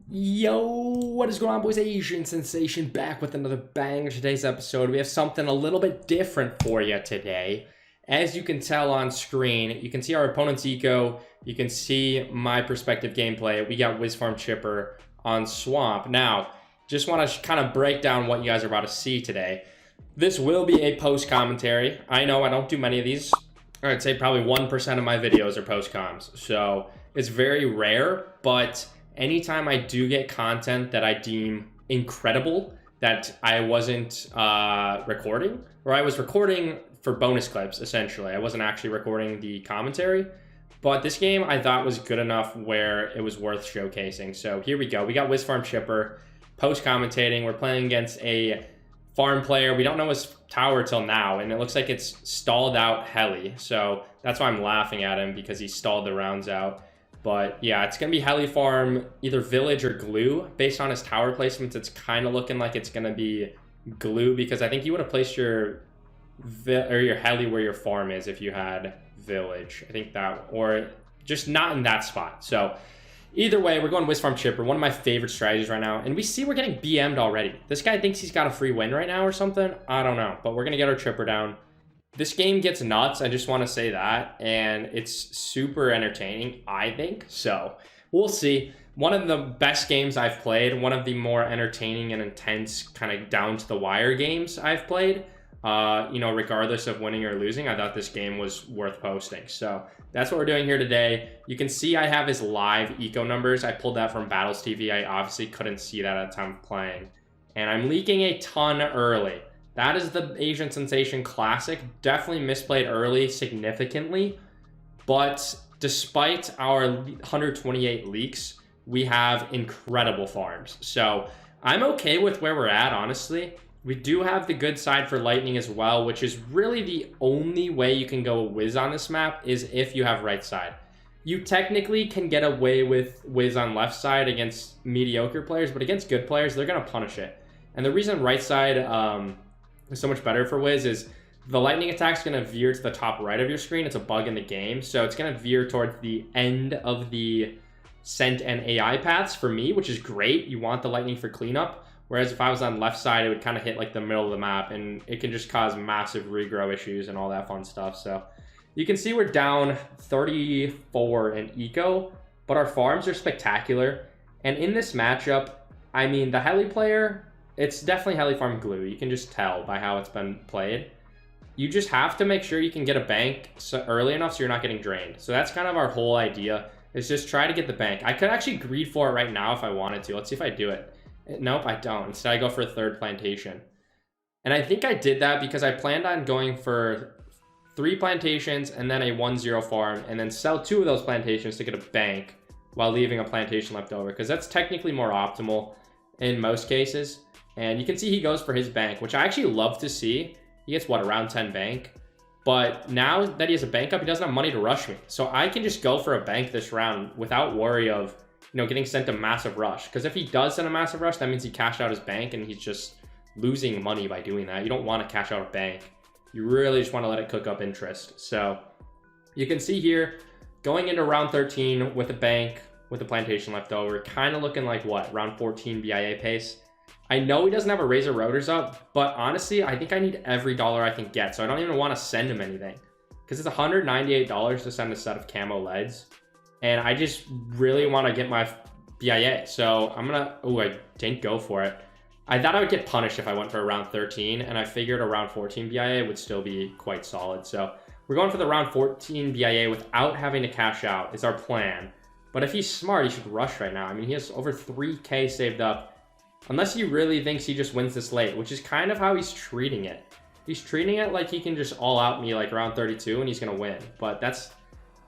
Yo, what is going on, boys? Asian Sensation back with another banger. Today's episode, we have something a little bit different for you today. As you can tell on screen, you can see our opponent's eco. You can see my perspective gameplay. We got Wizfarm Chipper on Swamp. Now, just want to kind of break down what you guys are about to see today. This will be a post commentary. I know I don't do many of these. I'd say probably 1% of my videos are post coms. So it's very rare, but anytime I do get content that I deem incredible that I wasn't recording, or I was recording for bonus clips, essentially. I wasn't actually recording the commentary, but this game I thought was good enough where it was worth showcasing. So here we go. We got Wizfarm Chipper post-commentating. We're playing against a farm player. We don't know his tower till now, and it looks like it's stalled out heli. So that's why I'm laughing at him, because he stalled the rounds out. But yeah, it's going to be heli farm, either village or glue. Based on his tower placements, it's kind of looking like it's going to be glue, because I think you would have placed your heli where your farm is if you had village. I think that, or just not in that spot. So either way, we're going Wizfarm Chipper, one of my favorite strategies right now. And we see we're getting BM'd already. This guy thinks he's got a free win right now or something. I don't know, but we're going to get our Chipper down. This game gets nuts, I just want to say that, and it's super entertaining, I think. So we'll see. One of the best games I've played, one of the more entertaining and intense, kind of down to the wire games I've played. You know, regardless of winning or losing, I thought this game was worth posting. So that's what we're doing here today. You can see I have his live eco numbers. I pulled that from Battles TV. I obviously couldn't see that at the time of playing. And I'm leaking a ton early. That is the Asian Sensation Classic. Definitely misplayed early significantly. But despite our 128 leaks, we have incredible farms. So I'm okay with where we're at, honestly. We do have the good side for Lightning as well, which is really the only way you can go Wiz on this map is if you have right side. You technically can get away with Wiz on left side against mediocre players, but against good players, they're going to punish it. And the reason right side is so much better for Wiz is the lightning attack is going to veer to the top right of your screen. It's a bug in the game, so it's going to veer towards the end of the scent and AI paths for me, which is great. You want the lightning for cleanup, whereas if I was on left side, it would kind of hit like the middle of the map, and it can just cause massive regrow issues and all that fun stuff. So you can see we're down 34 in eco, but our farms are spectacular. And in this matchup, I mean, the heli player, it's definitely heli farm glue. You can just tell by how it's been played. You just have to make sure you can get a bank early enough so you're not getting drained. So that's kind of our whole idea, is just try to get the bank. I could actually greed for it right now if I wanted to. Let's see if I do it. Nope, I don't. Instead, I go for a third plantation. And I think I did that because I planned on going for 3 plantations and then a 1-0 farm, and then sell 2 of those plantations to get a bank while leaving a plantation left over, because that's technically more optimal in most cases. And you can see he goes for his bank, which I actually love to see. He gets, what, around 10 bank? But now that he has a bank up, he doesn't have money to rush me. So I can just go for a bank this round without worry of, you know, getting sent a massive rush. Because if he does send a massive rush, that means he cashed out his bank, and he's just losing money by doing that. You don't want to cash out a bank. You really just want to let it cook up interest. So you can see here, going into round 13 with a bank, with a plantation left over, kind of looking like, what, round 14 BIA pace. I know he doesn't have a Razor Rotors up, but honestly, I think I need every dollar I can get, so I don't even want to send him anything. Because it's $198 to send a set of camo leads, and I just really want to get my BIA. So I'm going to... Oh, I didn't go for it. I thought I would get punished if I went for a round 13, and I figured a round 14 BIA would still be quite solid. So we're going for the round 14 BIA without having to cash out is our plan. But if he's smart, he should rush right now. I mean, he has over 3K saved up. Unless he really thinks he just wins this late, which is kind of how he's treating it. He's treating it like he can just all out me like around 32 and he's going to win. But that's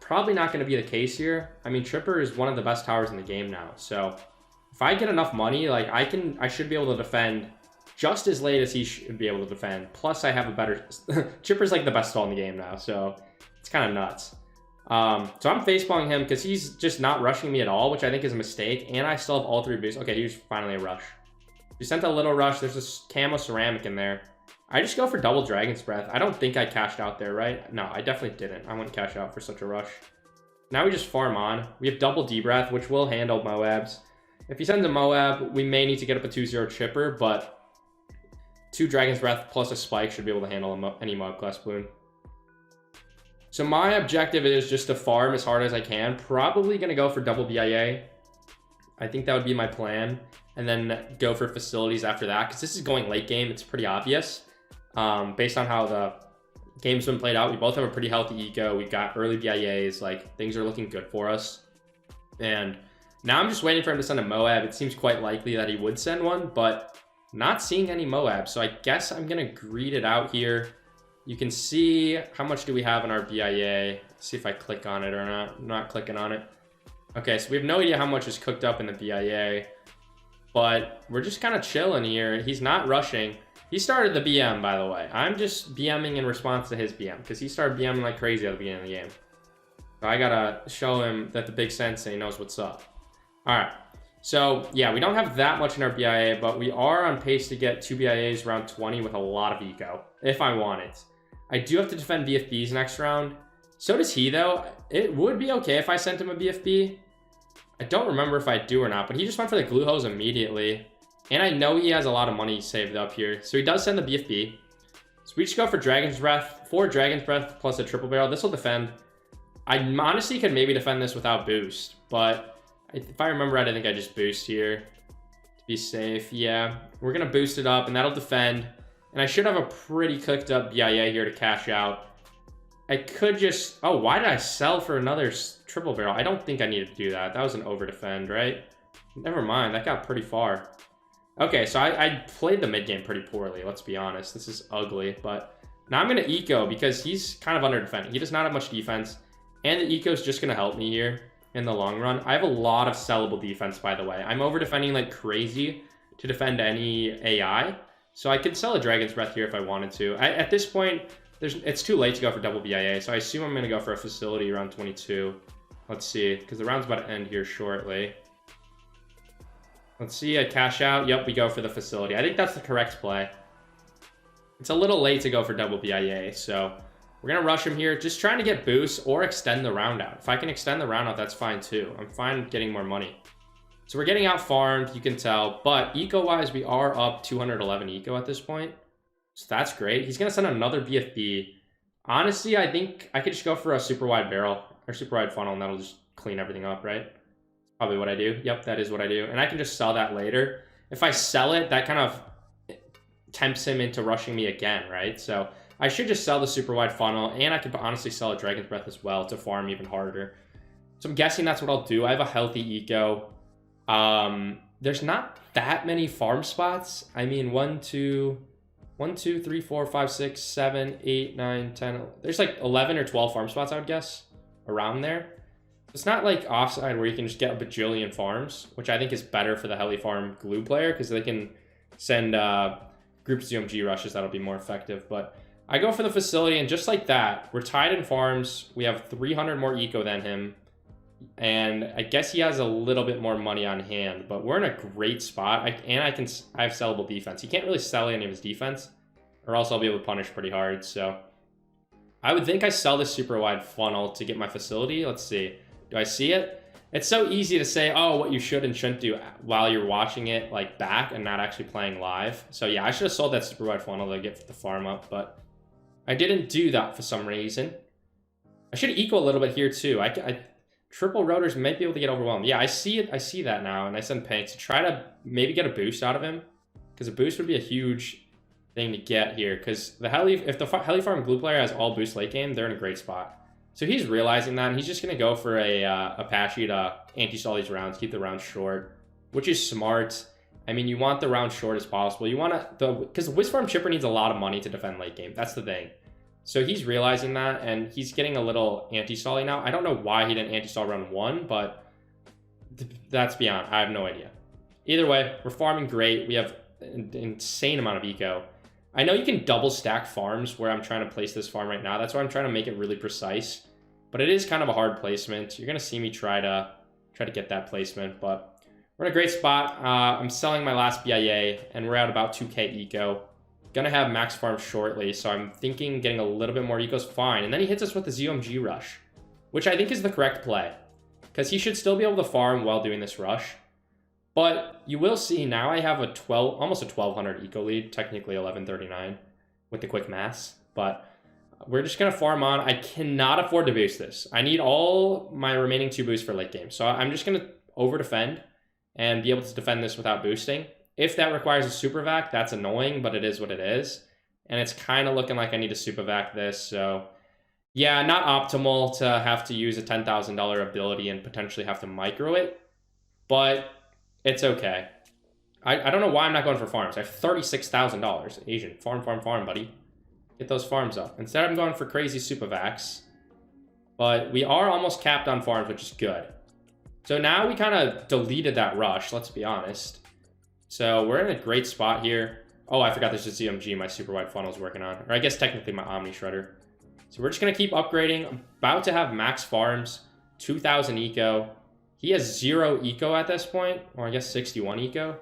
probably not going to be the case here. I mean, Tripper is one of the best towers in the game now. So if I get enough money, like I should be able to defend just as late as he should be able to defend. Plus I have a better... Tripper's like the best stall in the game now. So it's kind of nuts. So I'm facepalming him because he's just not rushing me at all, which I think is a mistake. And I still have all 3 boosts. Okay, here's finally a rush. He sent a little rush. There's this camo ceramic in there. I just go for double Dragon's Breath. I don't think I cashed out there, right? No, I definitely didn't. I wouldn't cash out for such a rush. Now we just farm on. We have double D-Breath, which will handle Moabs. If he sends a Moab, we may need to get up a 2-0 chipper, but 2 Dragon's Breath plus a Spike should be able to handle any Moab class Bloon. So my objective is just to farm as hard as I can. Probably going to go for double BIA. I think that would be my plan. And then go for facilities after that. Because this is going late game. It's pretty obvious. Based on how the game's been played out. We both have a pretty healthy eco. We've got early BIAs. Like, things are looking good for us. And now I'm just waiting for him to send a Moab. It seems quite likely that he would send one. But not seeing any Moab. So I guess I'm going to greed it out here. You can see how much do we have in our BIA. Let's see if I click on it or not. I'm not clicking on it. Okay, so we have no idea how much is cooked up in the BIA. But we're just kind of chilling here. He's not rushing. He started the BM, by the way. I'm just BMing in response to his BM. Because he started BMing like crazy at the beginning of the game. So I gotta show him that the big sensei knows what's up. Alright. So, yeah, we don't have that much in our BIA. But we are on pace to get 2 BIAs around 20 with a lot of eco. If I want it. I do have to defend BFBs next round. So does he, though. It would be okay if I sent him a BFB. I don't remember if I do or not, but he just went for the glue hose immediately. And I know he has a lot of money saved up here. So he does send the BFB. So we just go for Dragon's Breath. 4 Dragon's Breath plus a triple barrel. This will defend. I honestly could maybe defend this without boost. But if I remember right, I think I just boost here to be safe. Yeah, we're going to boost it up and that'll defend. And I should have a pretty cooked up BIA here to cash out. I could just... Oh, why did I sell for another triple barrel? I don't think I needed to do that. That was an over defend, right? Never mind. That got pretty far. Okay, so I played the mid game pretty poorly. Let's be honest. This is ugly. But now I'm going to eco because he's kind of under defended. He does not have much defense. And the eco is just going to help me here in the long run. I have a lot of sellable defense, by the way. I'm over defending like crazy to defend any AI. So I could sell a Dragon's Breath here if I wanted to. At this point... it's too late to go for double BIA, so I assume I'm going to go for a facility around 22. Let's see, because the round's about to end here shortly. Let's see, I cash out. Yep, we go for the facility. I think that's the correct play. It's a little late to go for double BIA, so we're going to rush him here. Just trying to get boosts or extend the round out. If I can extend the round out, that's fine too. I'm fine getting more money. So we're getting out farmed, you can tell. But eco-wise, we are up 211 eco at this point. So that's great. He's going to send another BFB. Honestly, I think I could just go for a super wide barrel or super wide funnel and that'll just clean everything up, right? That's probably what I do. Yep, that is what I do. And I can just sell that later. If I sell it, that kind of tempts him into rushing me again, right? So I should just sell the super wide funnel and I could honestly sell a Dragon's Breath as well to farm even harder. So I'm guessing that's what I'll do. I have a healthy eco. There's not that many farm spots. I mean, 1, 2, 3, 4, 5, 6, 7, 8, 9, 10. There's like 11 or 12 farm spots, I would guess, around there. It's not like offside where you can just get a bajillion farms, which I think is better for the heli farm glue player because they can send group ZMG rushes that'll be more effective. But I go for the facility, and just like that, we're tied in farms. We have 300 more eco than him. And I guess he has a little bit more money on hand, but we're in a great spot. I have sellable defense. He can't really sell any of his defense, or else I'll be able to punish pretty hard. So I would think I sell this super wide funnel to get my facility. Let's see. Do I see it? It's so easy to say, oh, what you should and shouldn't do while you're watching it like back and not actually playing live. So yeah, I should have sold that super wide funnel to get the farm up, but I didn't do that for some reason. I should equal a little bit here too. Triple rotors might be able to get overwhelmed. Yeah, I see it. I see that now. And I send Pank to try to maybe get a boost out of him. Because a boost would be a huge thing to get here. Because if the heli farm glue player has all boost late game, they're in a great spot. So he's realizing that. And he's just going to go for a Apache to anti-stall these rounds. Keep the rounds short. Which is smart. I mean, you want the round short as possible. You want to... Because the Wiz farm chipper needs a lot of money to defend late game. That's the thing. So he's realizing that, and he's getting a little anti-stalling now. I don't know why he didn't anti-stall round 1, but that's beyond. I have no idea. Either way, we're farming great. We have an insane amount of eco. I know you can double stack farms where I'm trying to place this farm right now. That's why I'm trying to make it really precise. But it is kind of a hard placement. You're going to see me try to get that placement, but we're in a great spot. I'm selling my last BIA, and we're at about 2k eco. Gonna have max farm shortly, so I'm thinking getting a little bit more eco is fine. And then he hits us with the ZOMG rush, which I think is the correct play. Because he should still be able to farm while doing this rush. But you will see now I have a almost a 1200 eco lead, technically 1139 with the quick maths. But we're just going to farm on. I cannot afford to boost this. I need all my remaining 2 boosts for late game. So I'm just going to over defend and be able to defend this without boosting. If that requires a super vac, that's annoying, but it is what it is. And it's kind of looking like I need to super vac this. So yeah, not optimal to have to use a $10,000 ability and potentially have to micro it, but it's okay. I don't know why I'm not going for farms. I have $36,000. Asian, farm, buddy. Get those farms up. Instead, I'm going for crazy super vacs, but we are almost capped on farms, which is good. So now we kind of deleted that rush, let's be honest. So we're in a great spot here. Oh, I forgot there's a ZMG my super wide funnel is working on. Or I guess technically my Omni Shredder. So we're just going to keep upgrading. I'm about to have max farms, 2,000 eco. He has 0 eco at this point, or I guess 61 eco.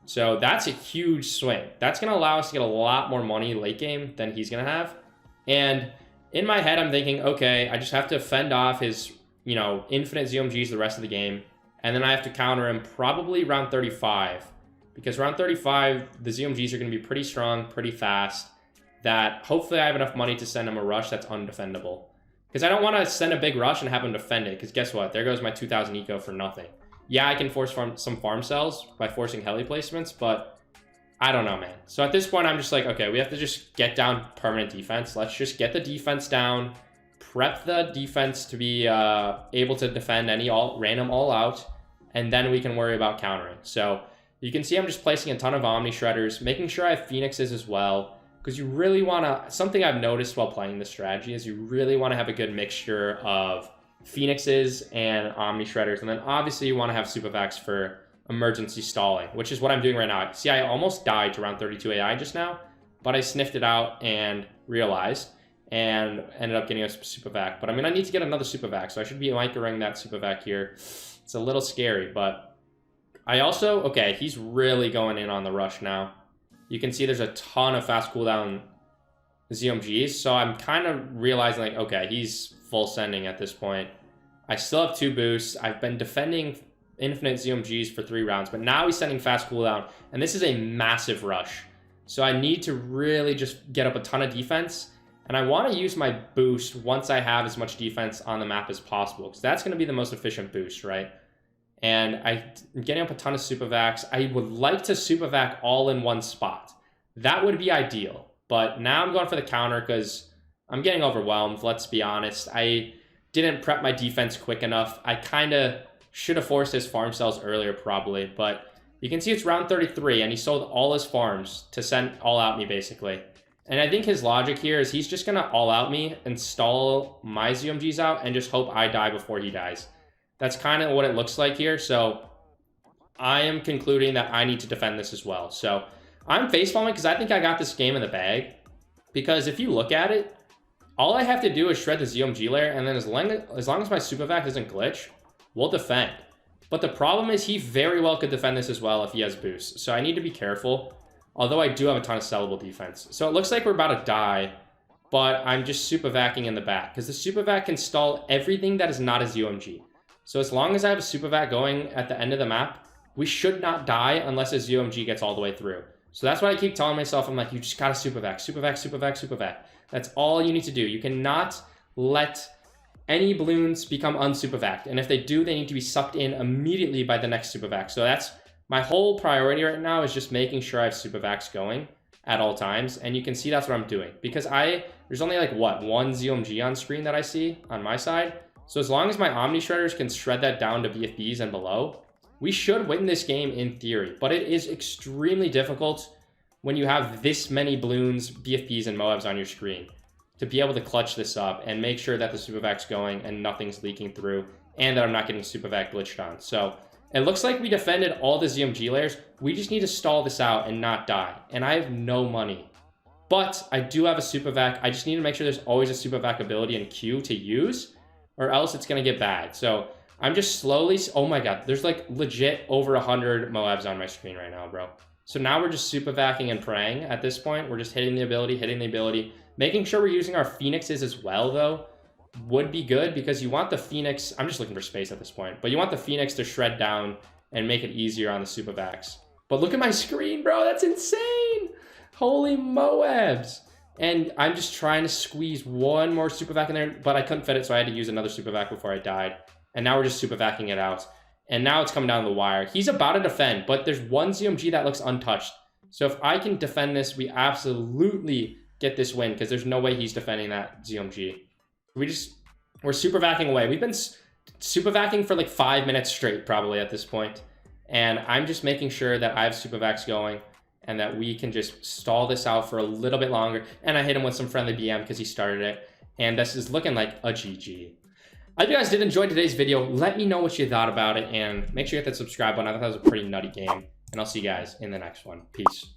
So that's a huge swing. That's going to allow us to get a lot more money late game than he's going to have. And in my head, I'm thinking, okay, I just have to fend off his, you know, infinite ZMGs the rest of the game. And then I have to counter him probably round 35. Because round 35, the ZMGs are going to be pretty strong, pretty fast. That hopefully I have enough money to send him a rush that's undefendable. Because I don't want to send a big rush and have him defend it. Because guess what? There goes my 2,000 eco for nothing. Yeah, I can force some farm cells by forcing heli placements, but I don't know, man. So at this point, I'm just like, okay, we have to just get down permanent defense. Let's just get the defense down, prep the defense to be able to defend any random all out, and then we can worry about countering. So you can see I'm just placing a ton of Omni Shredders, making sure I have Phoenixes as well, because you really want to, something I've noticed while playing this strategy is you really want to have a good mixture of Phoenixes and Omni Shredders, and then obviously you want to have Super Vacs for emergency stalling, which is what I'm doing right now. See, I almost died to round 32 AI just now, but I sniffed it out and realized, and ended up getting a Super Vac. But I'm going to need to get another Super Vac, so I should be microing that Super Vac here. It's a little scary, but I also, okay, he's really going in on the rush now. You can see there's a ton of fast cooldown ZMGs, so I'm kind of realizing, like, okay, he's full sending at this point. I still have 2 boosts. I've been defending infinite ZMGs for 3 rounds, but now he's sending fast cooldown, and this is a massive rush. So I need to really just get up a ton of defense, and I want to use my boost once I have as much defense on the map as possible, because that's going to be the most efficient boost, right? And I'm getting up a ton of super vacs. I would like to super vac all in one spot. That would be ideal. But now I'm going for the counter because I'm getting overwhelmed, let's be honest. I didn't prep my defense quick enough. I kind of should have forced his farm cells earlier probably. But you can see it's round 33 and he sold all his farms to send all out me basically. And I think his logic here is he's just going to all out me and stall my ZMGs out and just hope I die before he dies. That's kind of what it looks like here. So I am concluding that I need to defend this as well. So I'm facepalming because I think I got this game in the bag. Because if you look at it, all I have to do is shred the ZMG layer, and then as long as my super vac doesn't glitch, we'll defend. But the problem is he very well could defend this as well if he has boosts. So I need to be careful. Although I do have a ton of sellable defense. So it looks like we're about to die, but I'm just super vacking in the back. Because the super vac can stall everything that is not a ZMG. So as long as I have a super vac going at the end of the map, we should not die unless a ZMG gets all the way through. So that's why I keep telling myself, I'm like, you just gotta super vac, super vac, super vac, super vac. That's all you need to do. You cannot let any balloons become unsuper vac. And if they do, they need to be sucked in immediately by the next super vac. So that's my whole priority right now, is just making sure I have super vacs going at all times. And you can see that's what I'm doing. Because there's only like, what, 1 ZMG on screen that I see on my side. So as long as my Omni Shredders can shred that down to BFBs and below, we should win this game in theory. But it is extremely difficult when you have this many balloons, BFBs, and Moabs on your screen to be able to clutch this up and make sure that the super vac's going and nothing's leaking through and that I'm not getting super vac glitched on. So it looks like we defended all the ZMG layers. We just need to stall this out and not die. And I have no money. But I do have a super vac. I just need to make sure there's always a super vac ability in queue to use, or else it's going to get bad. So I'm just slowly, oh my god, there's like legit over 100 Moabs on my screen right now, bro. So now we're just super vacking and praying at this point. We're just hitting the ability. Making sure we're using our Phoenixes as well, though, would be good, because you want the Phoenix, I'm just looking for space at this point, but you want the Phoenix to shred down and make it easier on the super vacs. But look at my screen, bro. That's insane. Holy Moabs. And I'm just trying to squeeze one more super vac in there, but I couldn't fit it, so I had to use another super vac before I died. And now we're just super vacking it out. And now it's coming down the wire. He's about to defend, but there's one ZMG that looks untouched. So if I can defend this, we absolutely get this win, because there's no way he's defending that ZMG. We're super vacking away. We've been super vacking for like 5 minutes straight, probably at this point. And I'm just making sure that I have super vacs going and that we can just stall this out for a little bit longer. And I hit him with some friendly BM because he started it. And this is looking like a GG. I hope you guys did enjoy today's video. Let me know what you thought about it, and make sure you hit that subscribe button. I thought that was a pretty nutty game. And I'll see you guys in the next one. Peace.